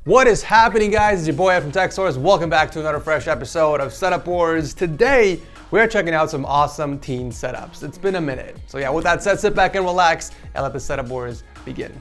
What is happening, guys? It's your boy Ed from TechSource. Welcome back to another fresh episode of Setup Wars. Today, we're checking out some awesome teen setups. It's been a minute. So yeah, with that said, sit back and relax and let the Setup Wars begin.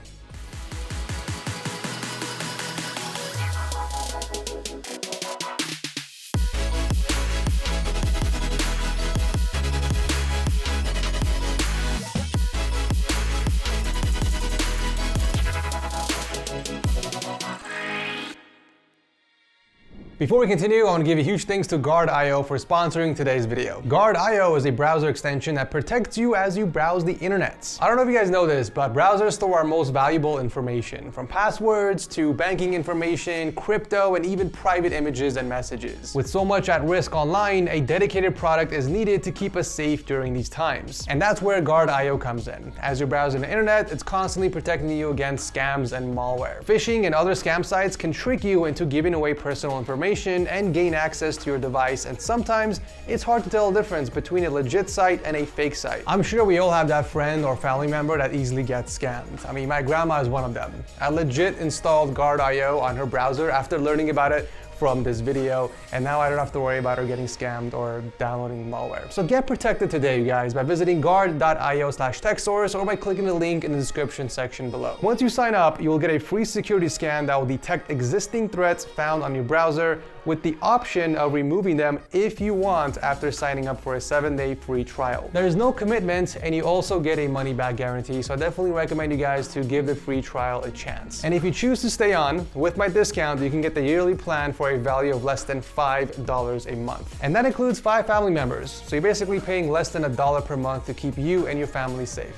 Before we continue, I want to give a huge thanks to Guard.io for sponsoring today's video. Guard.io is a browser extension that protects you as you browse the internet. I don't know if you guys know this, but browsers store our most valuable information, from passwords to banking information, crypto, and even private images and messages. With so much at risk online, a dedicated product is needed to keep us safe during these times. And that's where Guard.io comes in. As you're browsing the internet, it's constantly protecting you against scams and malware. Phishing and other scam sites can trick you into giving away personal information and gain access to your device, and sometimes it's hard to tell the difference between a legit site and a fake site. I'm sure we all have that friend or family member that easily gets scammed. I mean, my grandma is one of them. I legit installed Guard.io on her browser after learning about it from this video, and now I don't have to worry about her getting scammed or downloading malware. So get protected today, you guys, by visiting guard.io/techsource or by clicking the link in the description section below. Once you sign up, you will get a free security scan that will detect existing threats found on your browser, with the option of removing them if you want after signing up for a 7-day free trial. There is no commitment, and you also get a money-back guarantee, so I definitely recommend you guys to give the free trial a chance. And if you choose to stay on, with my discount, you can get the yearly plan for a value of less than $5 a month. And that includes 5 family members, so you're basically paying less than $1 per month to keep you and your family safe.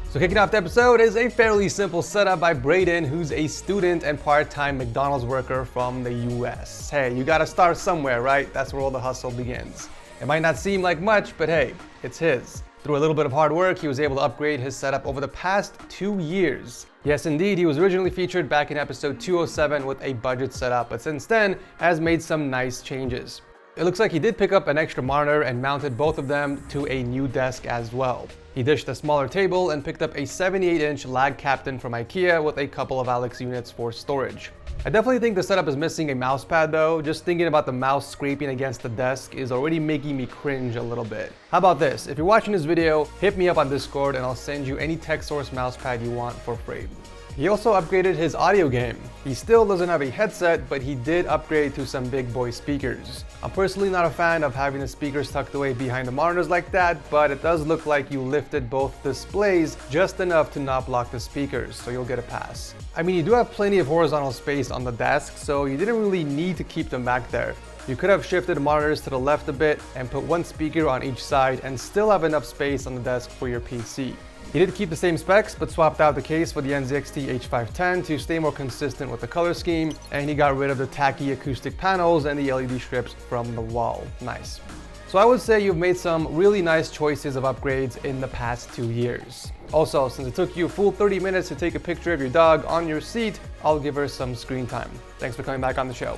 So kicking off the episode is a fairly simple setup by Brayden, who's a student and part-time McDonald's worker from the US. Hey, you gotta start somewhere, right? That's where all the hustle begins. It might not seem like much, but hey, it's his. Through a little bit of hard work, he was able to upgrade his setup over the past 2 years. Yes, indeed, he was originally featured back in episode 207 with a budget setup, but since then has made some nice changes. It looks like he did pick up an extra monitor and mounted both of them to a new desk as well. He dished a smaller table and picked up a 78-inch lag captain from IKEA with a couple of Alex units for storage. I definitely think the setup is missing a mouse pad though. Just thinking about the mouse scraping against the desk is already making me cringe a little bit. How about this? If you're watching this video, hit me up on Discord and I'll send you any TechSource mouse pad you want for free. He also upgraded his audio game. He still doesn't have a headset, but he did upgrade to some big boy speakers. I'm personally not a fan of having the speakers tucked away behind the monitors like that, but it does look like you lifted both displays just enough to not block the speakers, so you'll get a pass. I mean, you do have plenty of horizontal space on the desk, so you didn't really need to keep them back there. You could have shifted the monitors to the left a bit and put one speaker on each side and still have enough space on the desk for your PC. He did keep the same specs, but swapped out the case for the NZXT H510 to stay more consistent with the color scheme, and he got rid of the tacky acoustic panels and the LED strips from the wall. Nice. So I would say you've made some really nice choices of upgrades in the past 2 years. Also, since it took you a full 30 minutes to take a picture of your dog on your seat, I'll give her some screen time. Thanks for coming back on the show.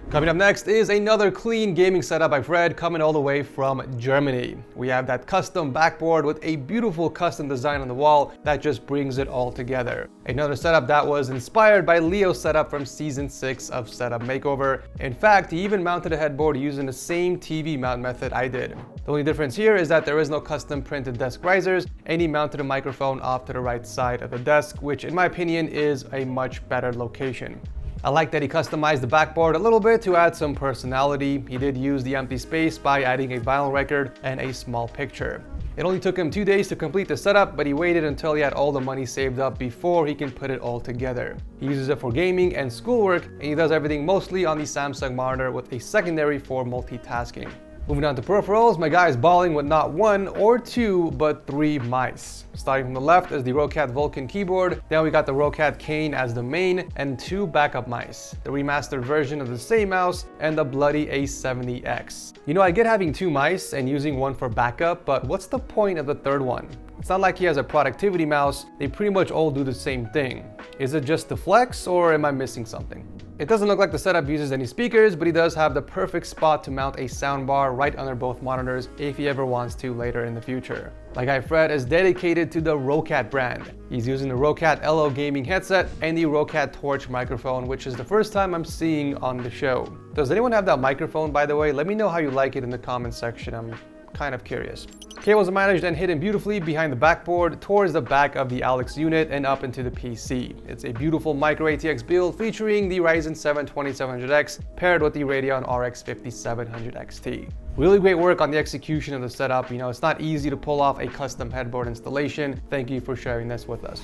Coming up next is another clean gaming setup by Fred, coming all the way from Germany. We have that custom backboard with a beautiful custom design on the wall that just brings it all together. Another setup that was inspired by Leo's setup from season 6 of Setup Makeover. In fact, he even mounted a headboard using the same TV mount method I did. The only difference here is that there is no custom printed desk risers, and he mounted a microphone off to the right side of the desk, which in my opinion is a much better location. I like that he customized the backboard a little bit to add some personality. He did use the empty space by adding a vinyl record and a small picture. It only took him 2 days to complete the setup, but he waited until he had all the money saved up before he can put it all together. He uses it for gaming and schoolwork, and he does everything mostly on the Samsung monitor with a secondary for multitasking. Moving on to peripherals, my guy is balling with not 1 or 2, but 3 mice. Starting from the left is the Roccat Vulcan keyboard, then we got the Roccat Kane as the main, and 2 backup mice. The remastered version of the same mouse, and the bloody A70X. You know, I get having 2 mice and using 1 for backup, but what's the point of the 3rd one? It's not like he has a productivity mouse, they pretty much all do the same thing. Is it just the flex, or am I missing something? It doesn't look like the setup uses any speakers, but he does have the perfect spot to mount a soundbar right under both monitors if he ever wants to later in the future. My guy Fred is dedicated to the Roccat brand. He's using the Roccat LO gaming headset and the Roccat Torch microphone, which is the first time I'm seeing on the show. Does anyone have that microphone, by the way? Let me know how you like it in the comments section. I'm kind of curious. Cables are managed and hidden beautifully behind the backboard towards the back of the Alex unit and up into the PC. It's a beautiful micro ATX build featuring the Ryzen 7 2700X paired with the Radeon RX 5700 XT. Really great work on the execution of the setup. It's not easy to pull off a custom headboard installation. Thank you for sharing this with us.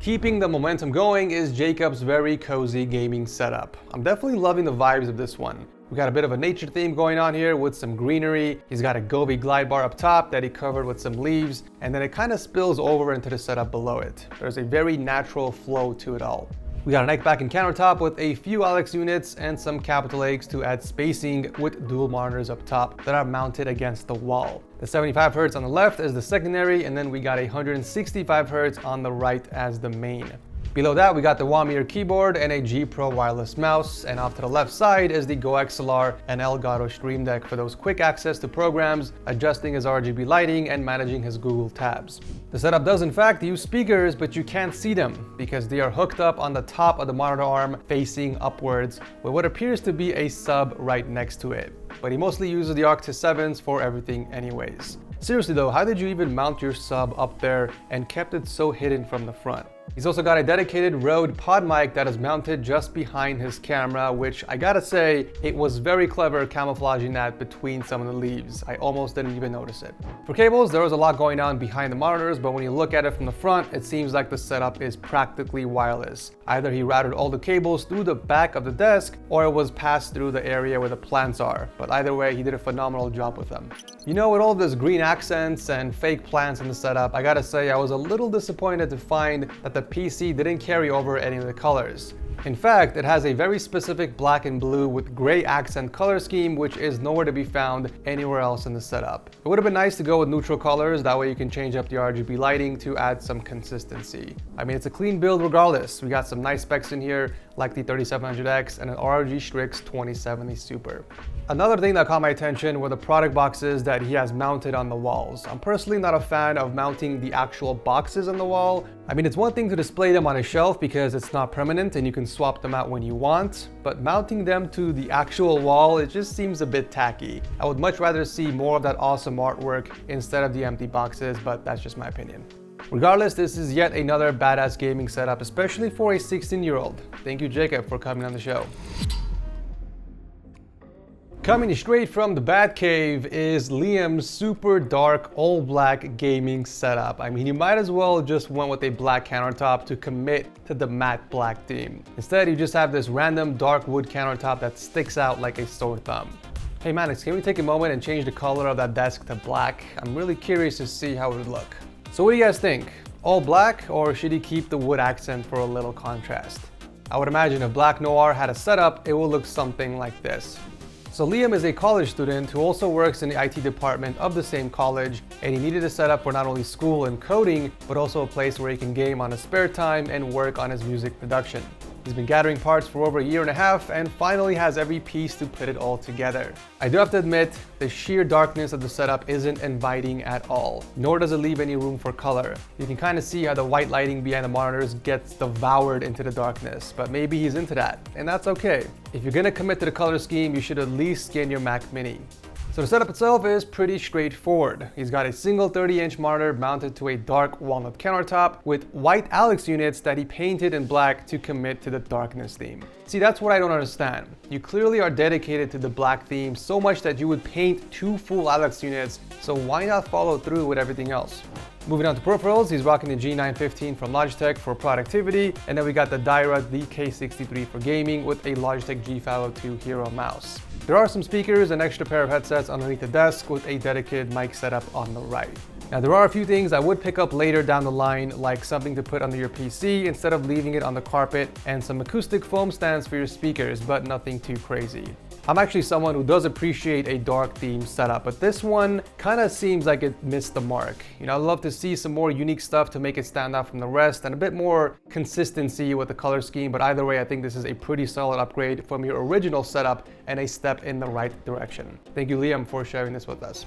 Keeping the momentum going is Jacob's very cozy gaming setup. I'm definitely loving the vibes of this one. We got a bit of a nature theme going on here with some greenery. He's got a Gobi glide bar up top that he covered with some leaves, and then it kind of spills over into the setup below it. There's a very natural flow to it all. We got a neck back and countertop with a few Alex units and some capital X to add spacing with dual monitors up top that are mounted against the wall. The 75 Hz on the left is the secondary, and then we got 165 Hz on the right as the main. Below that, we got the 1-meter keyboard and a G Pro wireless mouse, and off to the left side is the Go XLR and Elgato Stream Deck for those quick access to programs, adjusting his RGB lighting, and managing his Google tabs. The setup does in fact use speakers, but you can't see them because they are hooked up on the top of the monitor arm facing upwards with what appears to be a sub right next to it. But he mostly uses the Arctis 7s for everything anyways. Seriously though, how did you even mount your sub up there and kept it so hidden from the front? He's also got a dedicated Rode pod mic that is mounted just behind his camera, which I gotta say, it was very clever camouflaging that between some of the leaves. I almost didn't even notice it. For cables, there was a lot going on behind the monitors, but when you look at it from the front, it seems like the setup is practically wireless. Either he routed all the cables through the back of the desk, or it was passed through the area where the plants are. But either way, he did a phenomenal job with them. With all this green accents and fake plants in the setup, I gotta say I was a little disappointed to find that the PC didn't carry over any of the colors. In fact, it has a very specific black and blue with gray accent color scheme, which is nowhere to be found anywhere else in the setup. It would have been nice to go with neutral colors, that way you can change up the RGB lighting to add some consistency. I mean, it's a clean build regardless. We got some nice specs in here, like the 3700X and an ROG Strix 2070 Super. Another thing that caught my attention were the product boxes that he has mounted on the walls. I'm personally not a fan of mounting the actual boxes on the wall. I mean, it's one thing to display them on a shelf because it's not permanent and you can swap them out when you want, but mounting them to the actual wall, it just seems a bit tacky. I would much rather see more of that awesome artwork instead of the empty boxes, but that's just my opinion. Regardless, this is yet another badass gaming setup, especially for a 16-year-old. Thank you, Jacob, for coming on the show. Coming straight from the Batcave is Liam's super dark all black gaming setup. I mean, you might as well just went with a black countertop to commit to the matte black theme. Instead, you just have this random dark wood countertop that sticks out like a sore thumb. Hey Mannix, can we take a moment and change the color of that desk to black? I'm really curious to see how it would look. So what do you guys think? All black, or should he keep the wood accent for a little contrast? I would imagine if Black Noir had a setup, it would look something like this. So Liam is a college student who also works in the IT department of the same college, and he needed a setup for not only school and coding, but also a place where he can game on his spare time and work on his music production. He's been gathering parts for over a year and a half and finally has every piece to put it all together. I do have to admit, the sheer darkness of the setup isn't inviting at all, nor does it leave any room for color. You can kind of see how the white lighting behind the monitors gets devoured into the darkness, but maybe he's into that, and that's okay. If you're gonna commit to the color scheme, you should at least skin your Mac Mini. So the setup itself is pretty straightforward. He's got a single 30-inch monitor mounted to a dark walnut countertop with white Alex units that he painted in black to commit to the darkness theme. See, that's what I don't understand. You clearly are dedicated to the black theme so much that you would paint 2 full Alex units, so why not follow through with everything else? Moving on to peripherals, he's rocking the G915 from Logitech for productivity, and then we got the Dyra DK63 for gaming with a Logitech G502 Hero mouse. There are some speakers and extra pair of headsets underneath the desk with a dedicated mic setup on the right. Now there are a few things I would pick up later down the line, like something to put under your PC instead of leaving it on the carpet, and some acoustic foam stands for your speakers, but nothing too crazy. I'm actually someone who does appreciate a dark theme setup, but this one kind of seems like it missed the mark. You know, I'd love to see some more unique stuff to make it stand out from the rest and a bit more consistency with the color scheme, but either way, I think this is a pretty solid upgrade from your original setup and a step in the right direction. Thank you, Liam, for sharing this with us.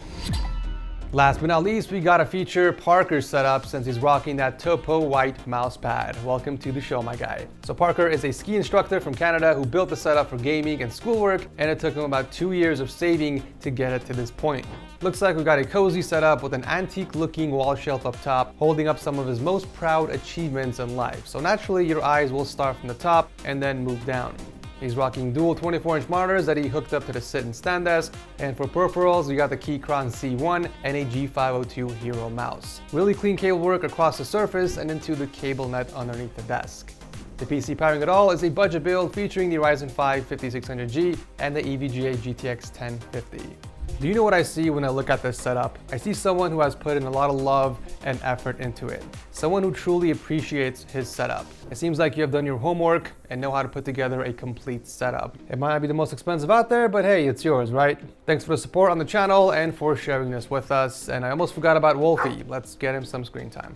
Last but not least, we gotta feature Parker's setup since he's rocking that Topo white mouse pad. Welcome to the show, my guy. So Parker is a ski instructor from Canada who built the setup for gaming and schoolwork, and it took him about 2 years of saving to get it to this point. Looks like we've got a cozy setup with an antique looking wall shelf up top, holding up some of his most proud achievements in life. So naturally, your eyes will start from the top and then move down. He's rocking dual 24-inch monitors that he hooked up to the sit and stand desk. And for peripherals, we got the Keychron C1 and a G502 Hero mouse. Really clean cable work across the surface and into the cable net underneath the desk. The PC powering it all is a budget build featuring the Ryzen 5 5600G and the EVGA GTX 1050. Do you know what I see when I look at this setup? I see someone who has put in a lot of love and effort into it. Someone who truly appreciates his setup. It seems like you have done your homework and know how to put together a complete setup. It might not be the most expensive out there, but hey, it's yours, right? Thanks for the support on the channel and for sharing this with us. And I almost forgot about Wolfie. Let's get him some screen time.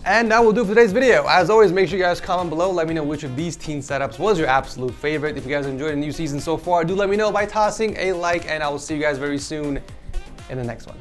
And that will do for today's video. As always, make sure you guys comment below. Let me know which of these teen setups was your absolute favorite. If you guys enjoyed the new season so far, do let me know by tossing a like, and I will see you guys very soon in the next one.